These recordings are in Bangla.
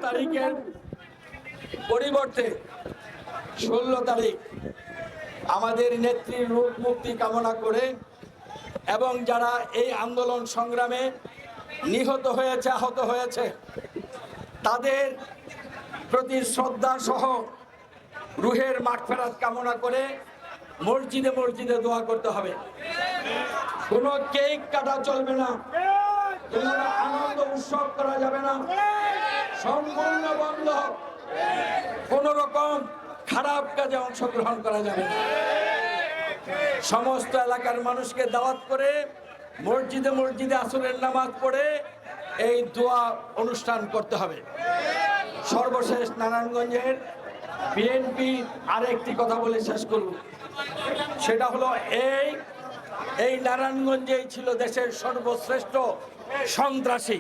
তারিখের পরিবর্তে 16 তারিখ আমাদের নেত্রীর রূপ মুক্তি কামনা করে এবং যারা এই আন্দোলন সংগ্রামে নিহত হয়েছে, আহত হয়েছে, তাদের প্রতি শ্রদ্ধা সহ রুহের মাগফিরাত কামনা করে মসজিদে মসজিদে দোয়া করতে হবে। কোনো কেক কাটা চলবে না, কোনো আনন্দ উৎসব করা যাবে না, সম্পূর্ণ বন্ধ। কোন রকম খারাপ কাজে অংশগ্রহণ করা যাবে না। সমস্ত এলাকার মানুষকে দাওয়াত করে মসজিদে মসজিদে আসরের নামাজ পড়ে এই দোয়া অনুষ্ঠান করতে হবে। সর্বশেষ নারায়ণগঞ্জের বিএনপি আরেকটি কথা বলে শেষ করব, সেটা হলো এই নারায়ণগঞ্জেই ছিল দেশের সর্বশ্রেষ্ঠ সন্ত্রাসী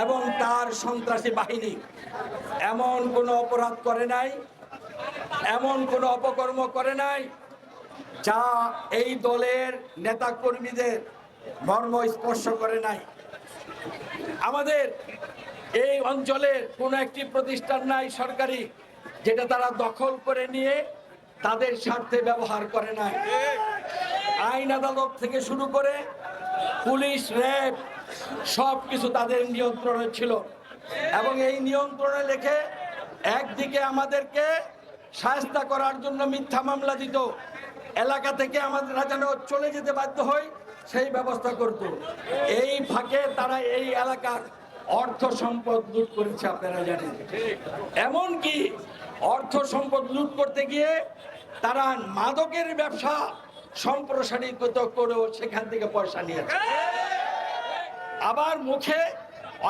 এবং তার সন্ত্রাসী বাহিনী এমন কোনো অপরাধ করে নাই, এমন কোনো অপকর্ম করে নাই যা এই দলের নেতা কর্মীদের মর্ম স্পর্শ করে নাই। আমাদের এই অঞ্চলের কোনো একটি প্রতিষ্ঠান নাই সরকারি যেটা তারা দখল করে নিয়ে তাদের স্বার্থে ব্যবহার করে নাই। আইন আদালত থেকে শুরু করে পুলিশ, র্যাব সব কিছু তাদের নিয়ন্ত্রণে ছিল এবং এই নিয়ন্ত্রণে রেখে একদিকে আমাদেরকে শায়েস্তা করার জন্য মিথ্যা মামলা দিত, এলাকা থেকে আমাদেররা যেন চলে যেতে বাধ্য হয় সেই ব্যবস্থা করত। এই ফাঁকে তারা এই এলাকার অর্থ সম্পদ লুট করেছে, আপনারা জানেন। এমনকি অর্থ সম্পদ লুট করতে গিয়ে তারা মাদকের ব্যবসা সম্প্রসারিত করেও সেখান থেকে পয়সা নিয়েছে। আবার মুখে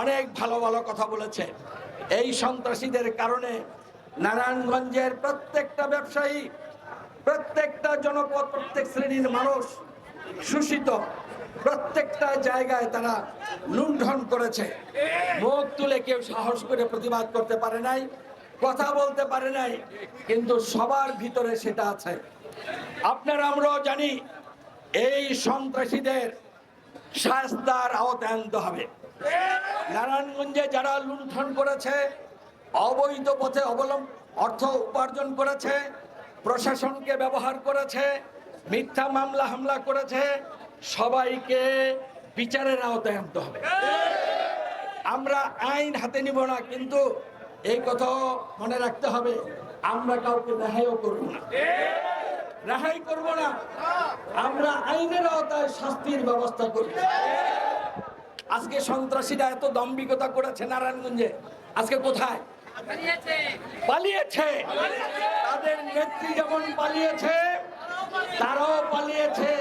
অনেক ভালো ভালো কথা বলেছে। এই সন্ত্রাসীদের কারণে নারায়ণগঞ্জের প্রত্যেকটা ব্যবসায়ী, প্রত্যেকটা জনপদ, প্রত্যেক শ্রেণীর মানুষ শোষিত। প্রত্যেকটা জায়গায় তারা লুণ্ঠন করেছে। মুখ তুলে কেউ সাহস করে প্রতিবাদ করতে পারে নাই, কথা বলতে পারে নাই, কিন্তু সবার ভিতরে সেটা আছে। আপনারা আমরাও জানি এই সন্ত্রাসীদের শাস্তার আওতায় আনতে হবে। নারায়ণগঞ্জে যারা লুণ্ঠন করেছে, অবৈধ পথে অর্থ উপার্জন করেছে, প্রশাসনকে ব্যবহার করেছে, মিথ্যা মামলা হামলা করেছে, সবাইকে বিচারের আওতায় আনতে হবে। আমরা আইন হাতে নিব না, কিন্তু এই কথা মনে রাখতে হবে আমরা কাউকে রেহাইও করব না, রেহাই করব না। আমরা আইনের আওতায় শাস্তির ব্যবস্থা করব। আজকে সন্ত্রাসীরা এত দম্ভিকতা করেছে নারায়ণগঞ্জে, আজকে কোথায়? পালিয়েছে। তাদের নেত্রী যেমন পালিয়েছে, তারাও পালিয়েছে।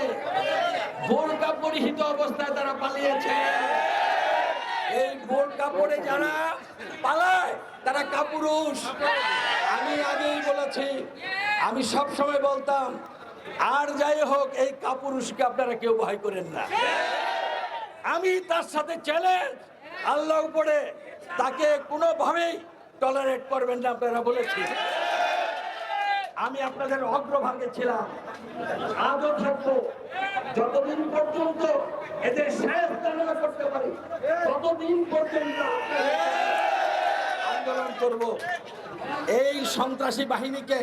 বোরকা পরিহিত অবস্থায় তারা পালিয়েছে। এই বোরকা পরে যারা পালায় তারা কাপুরুষ। আমি আগেই বলেছি, আমি সব সময় বলতাম, আর যাই হোক এই কাপুরুষকে আপনারা কেউ ভয় করেন না। আমি তার সাথে চ্যালেঞ্জ, আল্লাহ উপরে, তাকে কোনোভাবেই টলারেট করবেন না, আপনারা বলেছি। আমি আপনাদের অগ্রভাগে ছিলাম, আজও থাকবো, যতদিন পর্যন্ত এদের শায়েস্তা না করতে পারি ততদিন পর্যন্ত আন্দোলন করব। এই সন্ত্রাসী বাহিনীকে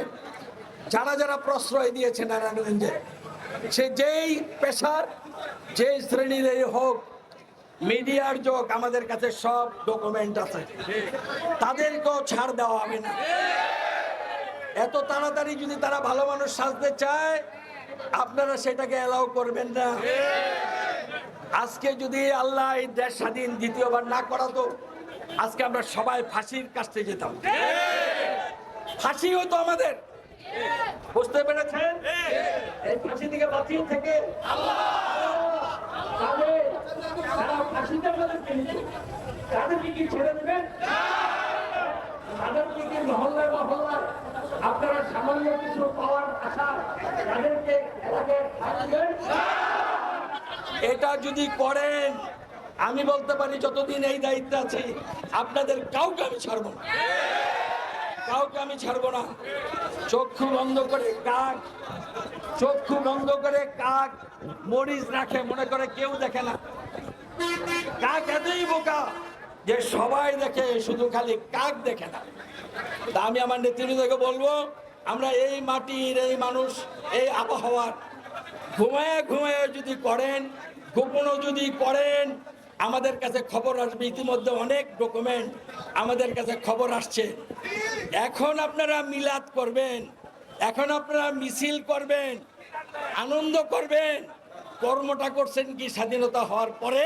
যারা যারা প্রশ্রয় দিয়েছে নারায়ণগঞ্জে, সে যেই পেশার, যেই শ্রেণীর হোক, মিডিয়ার যোগ, আমাদের কাছে সব ডকুমেন্ট আছে, তাদেরকেও ছাড় দেওয়া হবে না। এত তাড়াতাড়ি যদি তারা ভালো মানুষ সাজতে চায়, আপনারা সেটাকে অ্যালাউ করবেন না। আজকে যদি আল্লাহ এই দেশ স্বাধীন দ্বিতীয়বার না করাতো, আজকে আমরা সবাই ফাঁসির কাছে যেতাম। ফাঁসি হতো আমাদের, বুঝতে পেরেছেন? এই ফাঁসি থেকে বাঁচিয়ে থেকে তাদেরকে কি ছেড়ে দেবেন? তাদেরকে কি মহল্লায় মহল্লায় আপনারা সামান্য কিছু পাওয়ার আশা তাদেরকে এলাকায় থাকবেন? এটা যদি করেন, আমি বলতে পারি যতদিন এই দায়িত্বে আছি আপনাদের কাউকে আমি ছাড়বো না, কাউকে আমি ছাড়বো না। চক্ষু বন্ধ করে কাক, চক্ষু বন্ধ করে কাক মরিচ রাখে, মনে করে কেউ দেখে না। কাক এতই বোকা যে সবাই দেখে, শুধু খালি কাক দেখে না। তা আমি আমার নেতৃবৃন্দকে বলবো, আমরা এই মাটির, এই মানুষ, এই আবহাওয়ার ঘুমায় ঘুমায় যদি করেন, গোপনও যদি করেন, আমাদের কাছে খবর আসবে। ইতিমধ্যে অনেক ডকুমেন্ট আমাদের কাছে খবর আসছে। এখন আপনারা মিলাদ করবেন, এখন আপনারা মিছিল করবেন, আনন্দ করবেন, কর্মটা করছেন কি স্বাধীনতা হওয়ার পরে,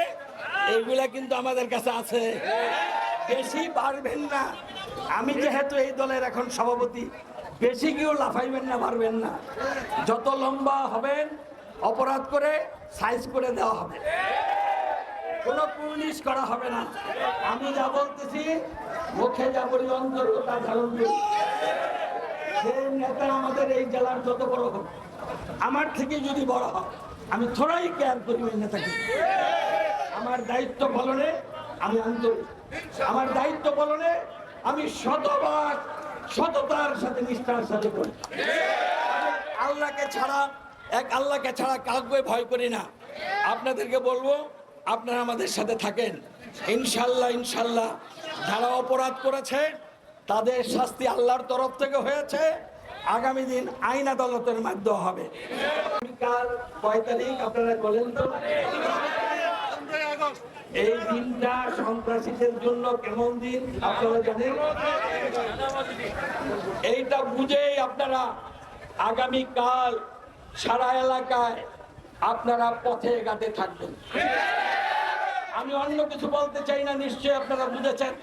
এইগুলা কিন্তু আমাদের কাছে আছে। বেশি পারবেন না। আমি যেহেতু এই দলের এখন সভাপতি, বেশি কেউ লাফাইবেন না, পারবেন না। যত লম্বা হবেন অপরাধ করে সাইজ করে দেওয়া হবে, কোনো পুলিশ করা হবে না। আমি যা বলতেছি মুখে যা বলি অন্তর তা ধারণ করি। যে নেতা আমাদের এই জেলার যত বড় হোক, আমার থেকে যদি বড় হয়, আমি থোড়াই কেয়ার করি ওই নেতাকে। আমার দায়িত্ব পালনে আমি আন্তরিক, আমার দায়িত্ব পালনে আমি শতভাগ সততার সাথে, নিষ্ঠার সাথে করি। আল্লাহকে ছাড়া, এক আল্লাহকে ছাড়া কাউকে ভয় করি না। আপনাদেরকে বলবো, আপনারা আমাদের সাথে থাকেন ইনশাল্লাহ। ইনশাল্লাহ যারা অপরাধ করেছে তাদের শাস্তি আল্লাহর তরফ থেকে হয়েছে, আগামী দিন আইন আদালতের মাধ্যমে হবে। কাল 5 তারিখ আপনারা বলেন তো, এই দিনটা সন্ত্রাসীদের জন্য কেমন দিন আপনারা জানেন? এইটা বুঝেই আপনারা আগামীকাল সারা এলাকায় আপনারা পথে ঘাটে থাকবেন। আমি অন্য কিছু বলতে চাই না, নিশ্চয়ই আপনারা বুঝেছেন।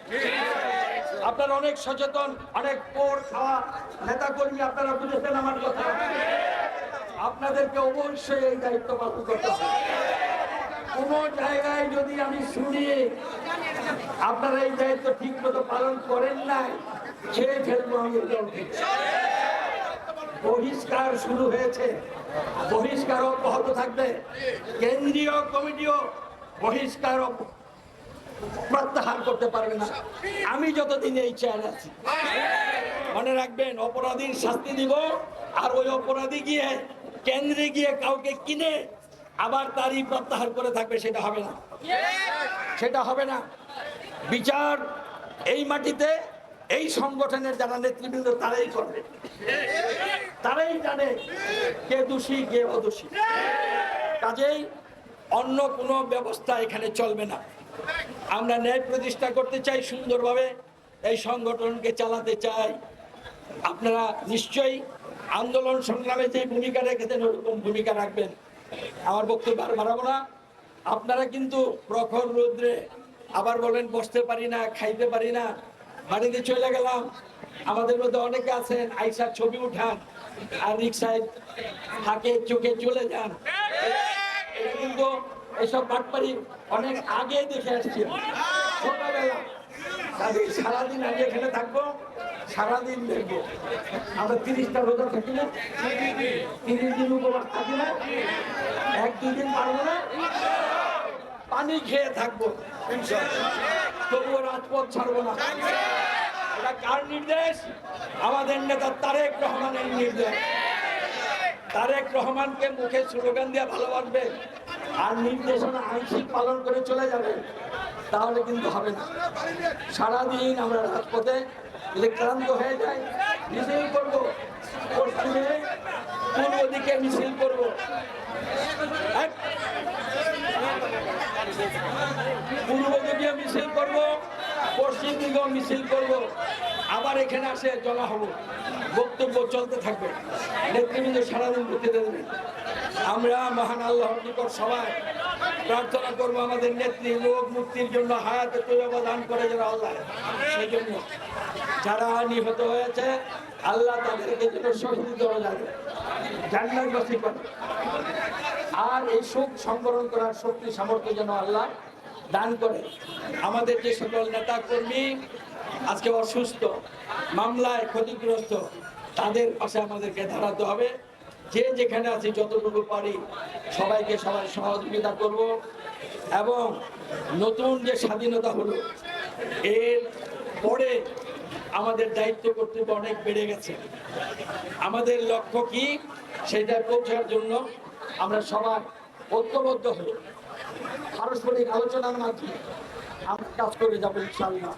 আপনারা অনেক সচেতন, অনেক পোড় খাওয়া নেতা কর্মী, আপনারা বুঝেছেন আমার কথা। আপনাদেরকে অবশ্যই এই দায়িত্ব পালন করতে হবে। কোন জায়গায় যদি আমি শুনি আপনারা এই দায়িত্ব ঠিক মতো পালন করেন নাই, ছেড়ে ফেলবো আমি। বহিষ্কার শুরু হয়েছে, বহিষ্কার অব্যাহত থাকবে। কেন্দ্রীয় কমিটিও বহিষ্কার প্রত্যাহার করতে পারবে না আমি যতদিন এই চেয়ারে আছি। মনে রাখবেন, অপরাধীর শাস্তি দিব, আর ওই অপরাধী গিয়ে কেন্দ্রে গিয়ে কাউকে কিনে আবার তারই প্রত্যাহার করে থাকবে, সেটা হবে না, সেটা হবে না। বিচার এই মাটিতে এই সংগঠনের যারা নেতৃবৃন্দ তারাই করবে, তারাই জানে কে দোষী কে অদোষী। কাজেই অন্য কোনো ব্যবস্থা এখানে চলবে না। আমরা ন্যায় প্রতিষ্ঠা করতে চাই, সুন্দরভাবে এই সংগঠনকে চালাতে চাই। আপনারা নিশ্চয়ই আন্দোলন সংগ্রামে যে ভূমিকা রেখেছেন ওরকম ভূমিকা রাখবেন। আমার বক্তব্য আর বাড়াবো না। আপনারা কিন্তু প্রখর রৌদ্রে আবার বলেন বসতে পারি না, খাইতে পারি না, বাড়িতে চলে গেলাম। আমাদের মধ্যে অনেকে আছেন আইসার ছবি উঠান আর রিক্সায় থাকে চোখে চলে যান। এটা কিন্তু এসব বাটপারি অনেক আগে দেখে আসছি ছোটবেলা। সারাদিন আগে এখানে থাকবো, সারাদিন দেখবো। আমরা 30টা রোজা থাকি না, 30 দিন উপবাস থাকি না, 1-2 দিন পারবো না, পানি খেয়ে থাকবো, তবুও রাজপথ ছাড়বো না। এটা কার নির্দেশ? আমাদের নেতা তারেক রহমানের নির্দেশ। তারেক রহমানকে মুখে স্লোগান দিয়ে ভালোবাসবে আর নির্দেশনা আংশিক পালন করে চলে যাবে, তাহলে কিন্তু হবে না। সারাদিন আমরা রাজপথে ক্লান্ত হয়ে যাই, মিছিল করবো, পশ্চিমে পূর্ব দিকে মিছিল করবো, পূর্ব দিকে মিছিল করবো, পশ্চিম দিকেও মিছিল করবো, আবার এখানে আসে জমা হবো, বক্তব্য চলতে থাকবে, নেতৃবৃন্দ সারাদিন বক্তৃতা দেবেন। আমরা মহান আল্লাহর নিকট সবাই প্রার্থনা করবো আমাদের নেত্রী রোগ মুক্তির জন্য হায়াতে তৈয়বা দান করে যারা আল্লাহ, সেই জন্য যারা নিহত হয়েছে আল্লাহ তাদেরকে যেন শহীদ দেওয়া যাবে, জান্নাতবাসী করে। আর এই শোক সংবরণ করার শক্তি সামর্থ্য যেন আল্লাহ দান করে। আমাদের যে সকল নেতা কর্মী আজকে অসুস্থ, মামলায় ক্ষতিগ্রস্ত, তাদের পাশে আমাদেরকে দাঁড়াতে হবে। যে যেখানে আছে যতটুকু পারি সবাইকে সবাই সহযোগিতা করব। এবং নতুন যে স্বাধীনতা হলো এর পরে আমাদের দায়িত্ব কর্তব্য অনেক বেড়ে গেছে। আমাদের লক্ষ্য কি সেটা পৌঁছার জন্য আমরা সবাই ঐক্যবদ্ধ হই, পারস্পরিক আলোচনার মাধ্যমে আমরা কাজ করে যাবো ইনশাআল্লাহ।